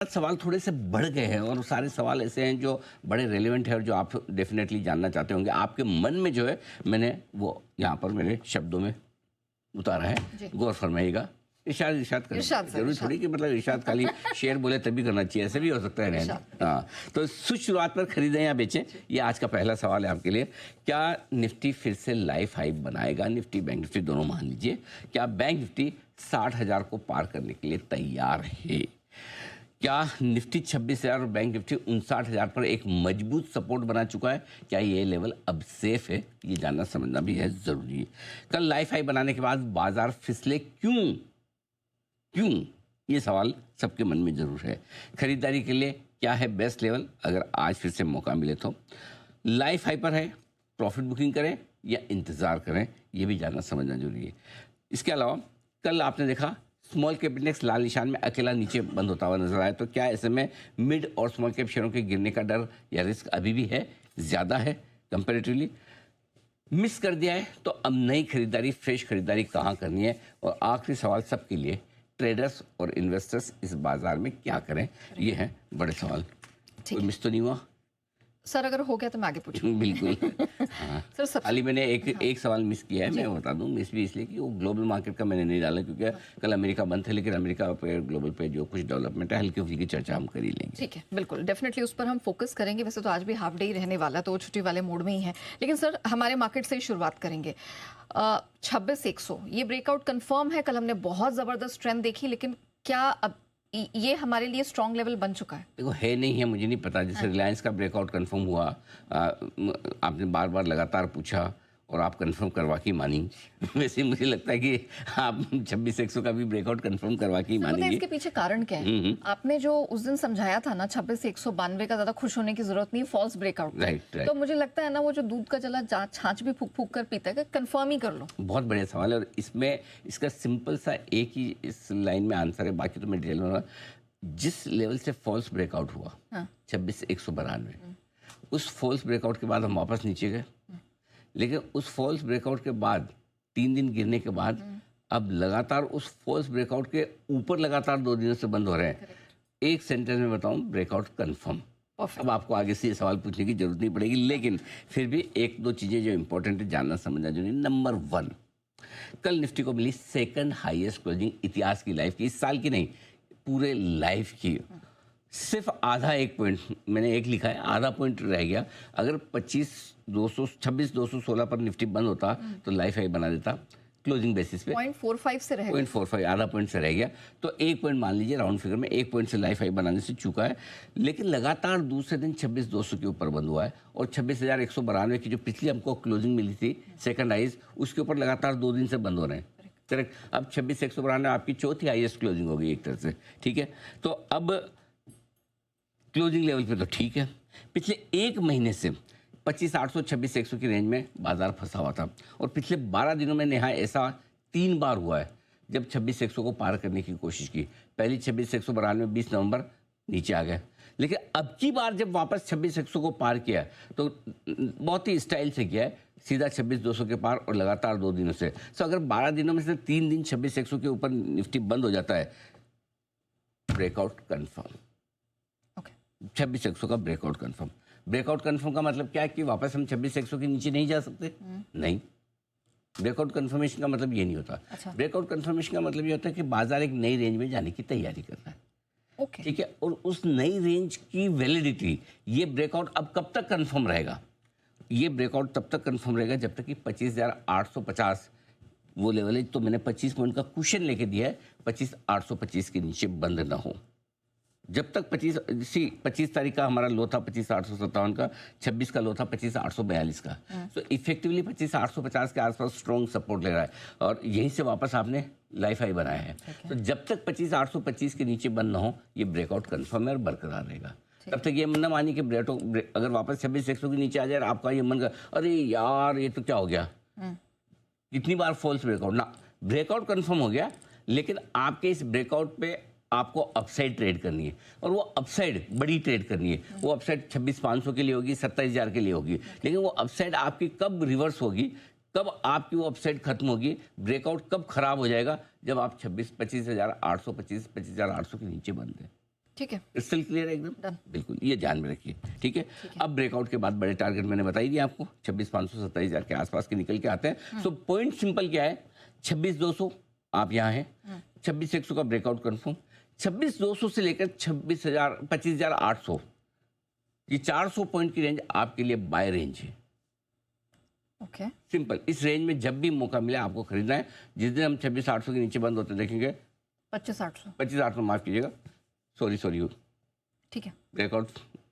सवाल थोड़े से बढ़ गए हैं और सारे सवाल ऐसे हैं जो बड़े रेलेवेंट है और जो आप डेफिनेटली जानना चाहते होंगे। आपके मन में जो है मैंने वो यहाँ पर मेरे शब्दों में उतारा है, गौर फरमाइएगा। इरशाद इरशाद करें, जरूरी थोड़ी कि मतलब इरशाद खाली शेर बोले तभी करना चाहिए, ऐसे भी हो सकता है। हाँ, तो शुरुआत पर खरीदें या बेचें, ये आज का पहला सवाल है आपके लिए। क्या निफ्टी फिर से लाइफ हाई बनाएगा? निफ्टी बैंक निफ्टी दोनों मान लीजिए। क्या बैंक निफ्टी 60,000 को पार करने के लिए तैयार है? क्या निफ्टी 26,000 और बैंक निफ्टी 59,000 पर एक मजबूत सपोर्ट बना चुका है? क्या ये लेवल अब सेफ है? ये जानना समझना भी है जरूरी। कल लाइफ हाई बनाने के बाद बाजार फिसले क्यों? ये सवाल सबके मन में जरूर है। खरीदारी के लिए क्या है बेस्ट लेवल अगर आज फिर से मौका मिले तो? लाइफ हाई पर है, प्रॉफिट बुकिंग करें या इंतजार करें? ये भी जानना समझना जरूरी है। इसके अलावा कल आपने देखा स्मॉल कैप इंडेक्स लाल निशान में अकेला नीचे बंद होता हुआ नजर आया, तो क्या ऐसे में मिड और स्मॉल कैप शेयरों के गिरने का डर या रिस्क अभी भी है, ज़्यादा है कंपैरेटिवली? मिस कर दिया है तो अब नई खरीदारी, फ्रेश खरीदारी कहाँ करनी है? और आखिरी सवाल सबके लिए, ट्रेडर्स और इन्वेस्टर्स इस बाजार में क्या करें? ये है बड़े सवाल। कोई मिस तो नहीं हुआ सर? अगर हो गया तो मैं आगे पूछूं। बिल्कुल। हाँ। सर खाली मैंने एक सवाल मिस किया है, मैं बता दूं। मिस भी इसलिए कि वो ग्लोबल मार्केट का मैंने नहीं डाला क्योंकि कल अमेरिका बंद है, लेकिन अमेरिका पे ग्लोबल पे जो कुछ डेवलपमेंट है हल्की फुल्की चर्चा हम कर ही लेंगे। ठीक है, बिल्कुल डेफिनेटली उस पर हम फोकस करेंगे। वैसे तो आज भी हाफ डे ही रहने वाला, तो छुट्टी वाले मूड में ही है। लेकिन सर हमारे मार्केट से ही शुरुआत करेंगे। 26,100 ये ब्रेकआउट कंफर्म है। कल हमने बहुत जबरदस्त ट्रेंड देखी, लेकिन क्या अब ये हमारे लिए स्ट्रॉन्ग लेवल बन चुका है? देखो है नहीं है, मुझे नहीं पता। जैसे रिलायंस का ब्रेकआउट कंफर्म हुआ, आपने बार बार लगातार पूछा और आप कंफर्म करवा के मानी। वैसे मुझे लगता है कि आप 26,100 का भी ब्रेकआउट कंफर्म करवा के मानेंगे। इसके पीछे कारण क्या है? आपने जो उस दिन समझाया था ना 26,192 का ज्यादा खुश होने की जरूरत नहीं, फॉल्स ब्रेकआउट। राइट। तो मुझे लगता है ना वो जो दूध का जला छाछ भी फूक फूक कर पीता है, कंफर्म ही कर लो। बहुत बढ़िया सवाल है और इसमें इसका सिंपल सा एक ही इस लाइन में आंसर है, बाकी तो मैं डिटेल में। जिस लेवल से फॉल्स ब्रेकआउट हुआ 26,192, उस फॉल्स ब्रेकआउट के बाद हम वापस नीचे गए, लेकिन उस फॉल्स ब्रेकआउट के बाद 3 दिन गिरने के बाद अब लगातार उस फॉल्स ब्रेकआउट के ऊपर लगातार 2 दिनों से बंद हो रहे हैं। एक सेंटेंस में बताऊं, ब्रेकआउट कंफर्म। अब आपको आगे से ये सवाल पूछने की जरूरत नहीं पड़ेगी, लेकिन फिर भी एक दो चीजें जो इंपॉर्टेंट है जानना समझना जरूरी। नंबर 1, कल निफ्टी को मिली सेकंड हाईएस्ट क्लोजिंग इतिहास की, लाइफ की, इस साल की नहीं, पूरे लाइफ की। सिर्फ आधा एक पॉइंट, मैंने एक लिखा है, आधा पॉइंट रह गया। अगर 26,216 पर निफ्टी बंद होता तो लाइफ हाई बना देता क्लोजिंग बेसिस पे। 0.45 से रह गया। 0.45, आधा पॉइंट से रह गया। तो एक पॉइंट मान लीजिए राउंड फिगर में, एक पॉइंट से लाइफ हाई बनाने से चुका है। लेकिन लगातार दूसरे दिन 26,200 के ऊपर बंद हुआ है और 26,192 की जो पिछली हमको क्लोजिंग मिली थी सेकंड हाईज, उसके ऊपर लगातार 2 दिन से बंद हो रहे हैं। करेक्ट। अब 26,192 आपकी चौथी हाईएस्ट क्लोजिंग हो गई एक तरह से, ठीक है। तो अब क्लोजिंग लेवल पे तो ठीक है। पिछले एक महीने से 25,800 26,100 की रेंज में बाजार फंसा हुआ था और पिछले 12 दिनों में नेहा ऐसा 3 बार हुआ है जब 26,100 को पार करने की कोशिश की। पहली 26,192 20 नवंबर नीचे आ गए, लेकिन अब की बार जब वापस 26,100 को पार किया तो बहुत ही स्टाइल से किया है, सीधा 26,200 के पार और लगातार 2 दिनों से। सो अगर 12 दिनों में से 3 दिन 26,100 के ऊपर निफ्टी बंद हो जाता है, ब्रेकआउट कन्फर्म। 26,100 का ब्रेकआउट कंफर्म। ब्रेकआउट कंफर्म का मतलब क्या है कि वापस हम 26,100 के नीचे नहीं जा सकते, नहीं। ब्रेकआउट कंफर्मेशन का मतलब ये नहीं होता। अच्छा। ब्रेकआउट कंफर्मेशन का मतलब ये होता है कि बाजार एक नई रेंज में जाने की तैयारी कर रहा है। ओके। ठीक है, और उस नई रेंज की वैलिडिटी, ये ब्रेकआउट अब कब तक कंफर्म रहेगा? ये ब्रेकआउट तब तक कंफर्म रहेगा जब तक कि 25,850 वो लेवल है। तो मैंने 25 पॉइंट का कुशन लेके दिया है, 25,825 के नीचे बंद ना हो। जब तक 25 तारीख का हमारा लो था 25,857 का, 26 का लो था 25,842 का। तो इफेक्टिवली 25,850 के आसपास स्ट्रॉन्ग सपोर्ट ले रहा है और यहीं से वापस आपने लाइफ हाई बनाया है। तो जब तक 25,825 के नीचे बंद ना हो, ये ब्रेकआउट कंफर्म है और बरकरार रहेगा। तब तक ये मन ना मानिए कि अगर वापस 26,100 के नीचे आ जाए आपका ये मन का, अरे यार ये तो क्या हो गया, कितनी बार फॉल्स ब्रेकआउट ना। ब्रेकआउट कंफर्म हो गया, लेकिन आपके इस ब्रेकआउट पे आपको अपसाइड ट्रेड करनी है और वो अपसाइड बड़ी ट्रेड करनी है। वो अपसाइड 26,500 के लिए होगी, 27,000 के लिए होगी, लेकिन वो अपसाइड आपकी कब रिवर्स होगी, कब आपकी वो अपसाइड खत्म होगी, ब्रेकआउट कब खराब हो जाएगा? जब आप 25,825 25,800 के नीचे बंद हैं। ठीक है, क्रिस्टल क्लियर है एकदम? Done. बिल्कुल, ये ध्यान में रखिए, ठीक है। अब ब्रेकआउट के बाद बड़े टारगेट मैंने बता ही दिया आपको, 26,500 27,000 के आसपास के निकल के आते हैं। सो पॉइंट सिंपल क्या है, 26,200 आप यहाँ हैं, 26,100 का ब्रेकआउट कंफर्म, 26,200 से लेकर 25,800, ये 400 पॉइंट की रेंज आपके लिए बाय रेंज है। ओके, सिंपल, इस रेंज में जब भी मौका मिले आपको खरीदना है। जिस दिन हम 26,800 के नीचे बंद होते देखेंगे, 25,800, 25,800 माफ कीजिएगा, सॉरी ठीक है, ब्रेकआउट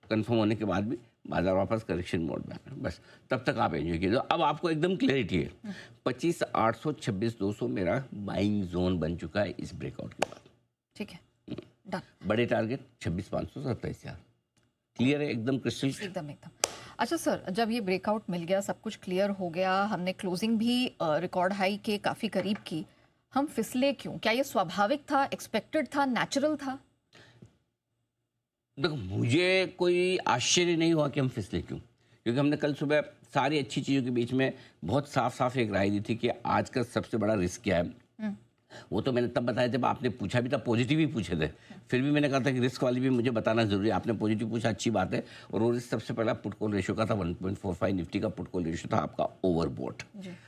कंफर्म होने के बाद भी बाजार वापस करेक्शन मोड में है। बस तब तक आप एंजॉय कीजिए। अब आपको एकदम क्लैरिटी है, 25,800 26,200 मेरा बाइंग जोन बन चुका है इस ब्रेकआउट के बाद। ठीक है, डन, बड़े टारगेट 26,500 27,000, क्लियर है एकदम क्रिस्टल। एकदम एकदम। अच्छा सर, जब ये ब्रेकआउट मिल गया, सब कुछ क्लियर हो गया, हमने क्लोजिंग भी रिकॉर्ड हाई के काफ़ी करीब की, हम फिसले क्यों? क्या ये स्वाभाविक था, एक्सपेक्टेड था, नेचुरल था? देखो, मुझे कोई आश्चर्य नहीं हुआ कि हम फिसले क्यों, क्योंकि हमने कल सुबह सारी अच्छी चीज़ों के बीच में बहुत साफ साफ एक राय दी थी कि आज का सबसे बड़ा रिस्क क्या है। वो तो मैंने तब बताया जब आपने पूछा भी था, पॉजिटिव ही पूछे थे, फिर भी मैंने कहा था कि रिस्क वाली भी मुझे बताना जरूरी है। आपने पॉजिटिव पूछा, अच्छी बात है। और वो रिस्क सबसे पहला पुट कॉल रेशियो का था, 1.45 निफ्टी का पुट कॉल रेशियो था आपका ओवरबोट,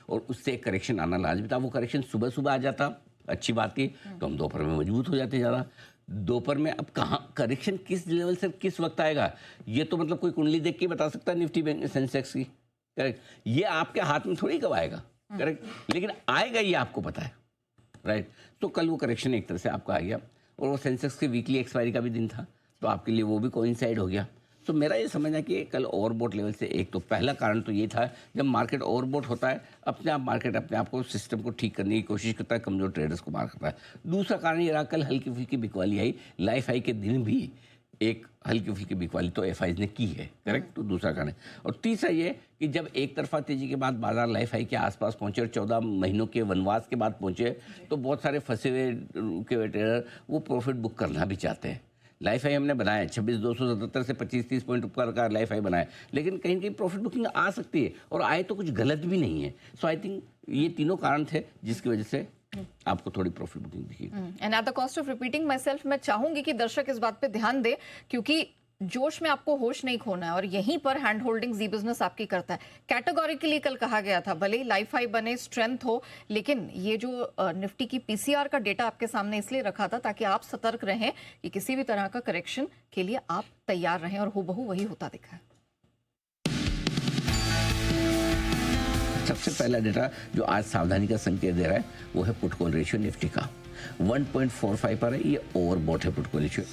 और उससे एक करेक्शन आना लाजमी था। वो करेक्शन सुबह सुबह आ जाता, अच्छी बात थी, तो हम दोपहर में मजबूत हो जाते ज़्यादा। दोपहर में अब कहाँ करेक्शन किस लेवल से किस वक्त आएगा, ये तो मतलब कोई कुंडली देख के बता सकता है निफ्टी बैंक सेंसेक्स की, करेक्ट, ये आपके हाथ में थोड़ी कब आएगा, करेक्ट, लेकिन आएगा ये आपको पता है, राइट। तो कल वो करेक्शन एक तरह से आपका आ गया, और वो सेंसेक्स के वीकली एक्सपायरी का भी दिन था, तो आपके लिए वो भी कोइंसाइड हो गया। तो मेरा ये समझना कि कल ओवरबोट लेवल से एक तो पहला कारण तो ये था, जब मार्केट ओवरबोट होता है अपने आप मार्केट अपने आप को सिस्टम को ठीक करने की कोशिश करता है, कमजोर ट्रेडर्स को मार करता है। दूसरा कारण ये रहा, कल हल्की फुल्की बिकवाली आई, लाइफ हाई के दिन भी एक हल्की फुल्की बिकवाली तो एफआईज ने की है, करेक्ट। तो दूसरा कारण है। और तीसरा ये कि जब एक तरफा तेजी के बाद बाजार लाइफ हाई के आसपास पहुंचे और 14 महीनों के वनवास के बाद पहुंचे, तो बहुत सारे फंसे हुए रुके हुए ट्रेडर वो प्रॉफिट बुक करना भी चाहते हैं। लाइफ हाई हमने बनाया 26,277 से 25-30 पॉइंट ऊपर का लाइफ हाई बनाया, लेकिन कहीं ना कहीं प्रॉफिट बुकिंग आ सकती है, और आए तो कुछ गलत भी नहीं है। सो आई थिंक ये तीनों कारण थे जिसकी वजह से आपको थोड़ी प्रॉफिट बुकिंग दिखी। And at the cost of repeating my self, मैं चाहूंगी कि दर्शक इस बात पे ध्यान दे, क्योंकि जोश में आपको होश नहीं खोना है, और यहीं पर हैंड होल्डिंग जी बिजनेस आपकी करता है। कैटेगोरिकली कल कहा गया था, भले ही लाइफ हाई बने, स्ट्रेंथ हो, लेकिन ये जो निफ्टी की पीसीआर का डेटा आपके सामने इसलिए रखा था ताकि आप सतर्क रहें कि किसी भी तरह का करेक्शन के लिए आप तैयार रहें, और हूबहू वही होता दिखा है। सबसे पहला डेटा जो आज सावधानी का संकेत दे रहा है वो है पुट कॉल रेशियो निफ्टी का, 1.45 पर है, ये ओवरबॉट है पुट कॉल रेशियो।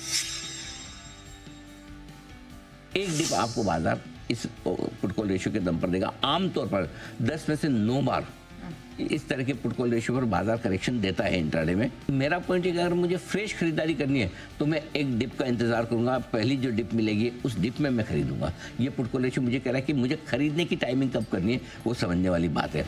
एक डिप आपको बाजार इस पुट कॉल रेशियो के दम पर देगा। आमतौर पर 10 में से 9 बार इस तरह के पुट कॉल रेशियो पर बाजार करेक्शन देता है इंट्राडे में। मेरा पॉइंट है कि अगर मुझे फ्रेश खरीदारी करनी है तो मैं एक डिप का इंतजार करूंगा, पहली जो डिप मिलेगी उस डिप में मैं खरीदूंगा। ये पुट कॉल रेशियो मुझे कह रहा है कि मुझे खरीदने की टाइमिंग कब करनी है वो समझने वाली बात है।